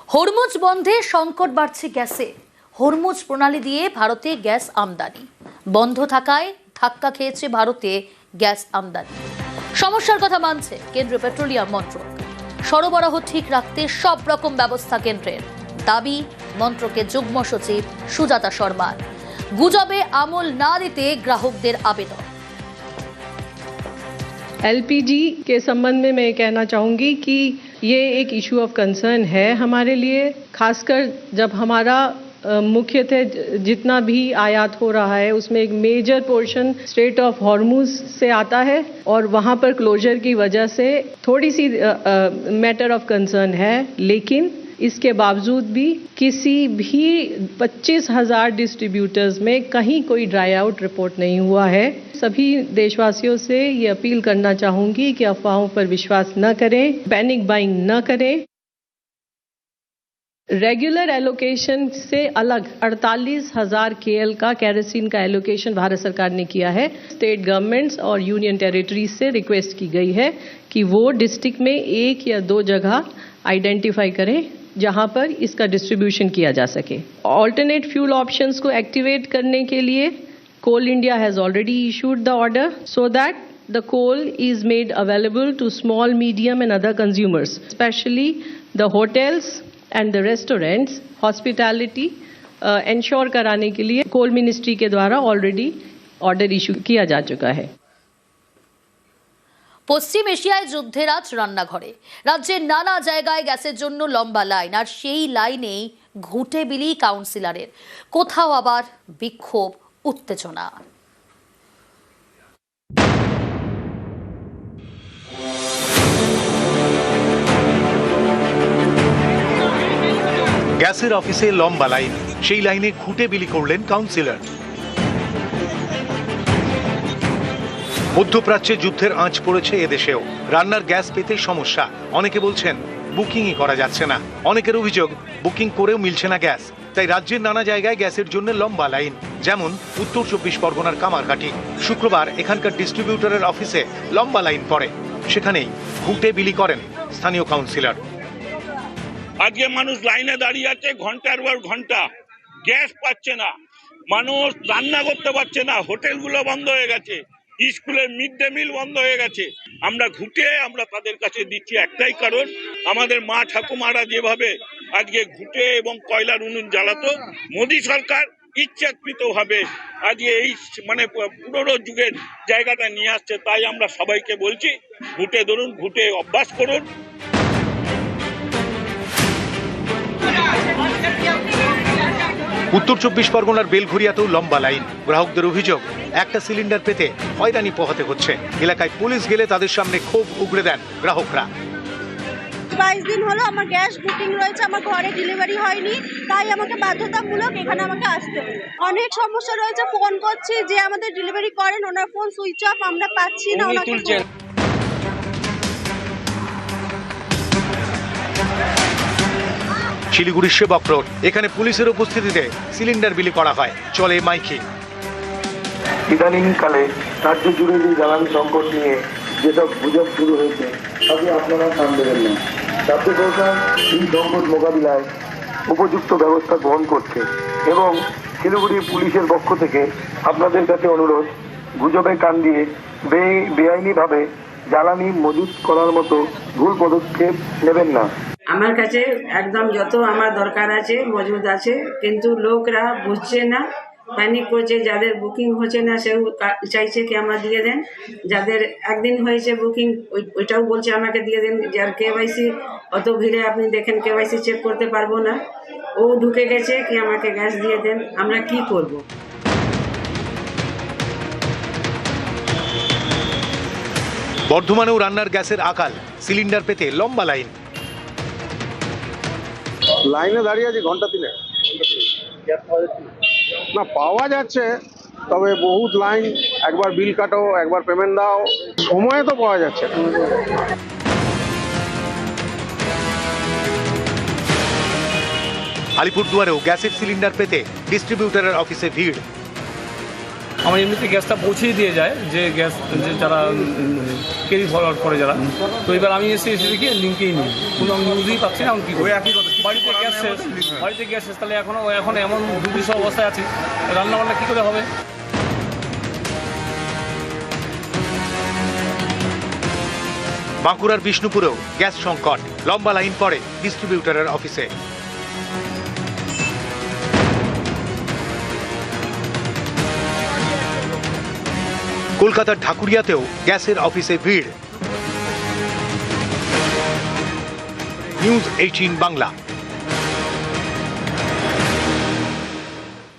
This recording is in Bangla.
হরমুজ বন্ধে সংকট বাড়ছে গ্যাসে। হরমুজ প্রণালী দিয়ে ভারতে গ্যাস আমদানি বন্ধ থাকায় ধাক্কা খেয়েছে ভারতে গ্যাস আমদানি। সমস্যার কথা মানছে কেন্দ্রীয় পেট্রোলিয়াম মন্ত্রক। সরবরাহ ঠিক রাখতে সব রকম ব্যবস্থা কেন্দ্রের, দাবি মন্ত্রকের যুগ্ম সচিব সুজাতা শর্মার। গুজবে আমল না দিতে গ্রাহকদের আবেদন। एलपीजी के संबंध में मैं कहना चाहूँगी कि ये एक इशू ऑफ कंसर्न है हमारे लिए, खासकर जब हमारा मुख्यतः जितना भी आयात हो रहा है उसमें एक major portion strait of Hormuz से आता है और वहाँ पर क्लोजर की वजह से थोड़ी सी मैटर ऑफ कंसर्न है। लेकिन इसके बावजूद भी किसी भी 25,000 डिस्ट्रीब्यूटर्स में कहीं कोई ड्राई आउट रिपोर्ट नहीं हुआ है। सभी देशवासियों से ये अपील करना चाहूँगी कि अफवाहों पर विश्वास न करें, पैनिक बाइंग न करें। रेगुलर एलोकेशन से अलग 48,000 KL का केरोसिन का एलोकेशन भारत सरकार ने किया है। स्टेट गवर्नमेंट्स और यूनियन टेरिटरीज से रिक्वेस्ट की गई है कि वो डिस्ट्रिक्ट में एक या दो जगह आइडेंटिफाई करें जहां पर इसका डिस्ट्रीब्यूशन किया जा सके। ऑल्टरनेट फ्यूल ऑप्शंस को एक्टिवेट करने के लिए Coal India has already issued the order so that the coal is made available to small, medium and other consumers, especially the hotels and the restaurants, hospitality ensure कराने के लिए कोल मिनिस्ट्री के द्वारा ऑलरेडी ऑर्डर इशू किया जा चुका है। পশ্চিম এশিয়ায় যুদ্ধের আজ রান্নাঘরে। রাজ্যের নানা জায়গায় গ্যাসের জন্য লম্বা লাইন, আর সেই লাইনেই ঘুঁটে বিলি কাউন্সিলরের। কোথাও আবার বিক্ষোভ, উত্তেজনা। গ্যাসের অফিসে লম্বা লাইন, সেই লাইনে ঘুঁটে বিলি করলেন কাউন্সিলর। মধ্যপ্রাচ্যে যুদ্ধের আঁচ পড়েছে এদেশেও। রান্নার গ্যাস পেতে সমস্যা, অনেকে বলছেন বুকিংই করা যাচ্ছে না। অনেকের অভিযোগ বুকিং করেও মিলছে না গ্যাস। তাই রাজ্যের নানা জায়গায় গ্যাসের জন্য লম্বা লাইন, যেমন উত্তর 24 পরগনার কামারহাটি। শুক্রবার এখানকার ডিস্ট্রিবিউটরের অফিসে লম্বা লাইন পড়ে, সেখানেই ঘুঁটে বিলি করেন স্থানীয় কাউন্সিলর। আজকে মানুষ লাইনে দাঁড়িয়ে আছে ঘন্টার পর ঘন্টা, গ্যাস পাচ্ছে না, মানুষ রান্না করতে পারছে না, হোটেলগুলো বন্ধ হয়ে গেছে, স্কুলের মিড ডে মিল বন্ধ হয়ে গেছে। আমরা ঘুঁটে তাদের কাছে দিচ্ছি একটাই কারণ, আমাদের মা ঠাকুমারা যেভাবে আজকে ঘুঁটে এবং কয়লার উনুন জ্বালাতো, মোদী সরকার ইচ্ছাকৃতভাবে আজকে এই পুরনো যুগের জায়গাটা নিয়ে আসছে। তাই আমরা সবাইকে বলছি ঘুঁটে ধরুন, ঘুঁটে অভ্যাস করুন। উত্তর 24 পরগনার বেলঘরিয়াতেও লম্বা লাইন। গ্রাহকদের অভিযোগ একটা সিলিন্ডার পেতে হয়রানি পোহাতে হচ্ছে। এলাকায় পুলিশ গেলে তাদের সামনে ক্ষোভ উগড়ে দেন গ্রাহকরা। 22 দিন হলো আমার গ্যাস বুকিং রয়েছে, আমার ঘরে ডেলিভারি হয়নি, তাই আমাকে বাধ্যতামূলক এখানে আমাকে আসতে হবে। অনেক সমস্যা রয়েছে, ফোন করছি যে আমাদের ডেলিভারি করেন, ওনার ফোন সুইচ অফ, আমরা পাচ্ছি না ওনাকে। শিলিগুড়ির সেবক রোড, এখানে পুলিশের উপস্থিতিতে সিলিন্ডার বিলি করা হয়, চলে মাইকিং। ইদানিংকালে রাজ্য জুড়ে যে জ্বালানি সংকট নিয়ে যেসব গুজব শুরু হয়েছে তাতে আপনারা কান দেবেন না। রাজ্য সরকার এই সংকট মোকাবিলায় উপযুক্ত ব্যবস্থা গ্রহণ করছে এবং শিলিগুড়ি পুলিশের পক্ষ থেকে আপনাদের কাছে অনুরোধ, গুজবে কান দিয়ে বেআইনিভাবে জ্বালানি মজুত করার মতো ভুল পদক্ষেপ নেবেন না। আমার কাছে একদম যত আমার দরকার আছে মজুদ আছে, কিন্তু লোকরা বুঝছে না, প্যানিক করছে। যাদের বুকিং হচ্ছে না সেও চাইছে কি আমার দিয়ে দেন, যাদের একদিন হয়েছে বুকিং ওইটাও বলছে আমাকে দিয়ে দেন। যার KYC অত ভিড়ে আপনি দেখেন KYC চেক করতে পারবো না, ও ঢুকে গেছে কি আমাকে গ্যাস দিয়ে দেন। আমরা কি করব? বর্ধমানেও রান্নার গ্যাসের আকাল, সিলিন্ডার পেতে লম্বা লাইন। লাইনে দাঁড়িয়ে আছে ঘন্টা 3 না, পাওয়া যাচ্ছে, তবে বহুত লাইন, একবার বিল কাটো, একবার পেমেন্ট দাও, সময়ে তো পাওয়া যাচ্ছে। আলিপুরদুয়ারেও গ্যাসের সিলিন্ডার পেতে ডিস্ট্রিবিউটরের অফিসে ভিড়। আমার এমনিতে গ্যাসটা পৌঁছেই দিয়ে যায়, যে গ্যাস যে যারা ক্যারি ফরওয়ার্ড করে যারা। তো এবার আমি এসে দেখি লিঙ্কেই নেই, কোনো আমি নিউজই পাচ্ছি না। কি বাড়িতে গ্যাস শেষ, তাহলে এখন এমন দুর্বিষহ অবস্থায় আছি, রান্নাবান্না কী করে হবে? বাঁকুড়ার বিষ্ণুপুরেও গ্যাস সংকট, লম্বা লাইন পড়ে ডিস্ট্রিবিউটরের অফিসে। কলকাতার ঢাকুরিয়াতেও গ্যাসের অফিসে ভিড়। নিউজ 18 বাংলা।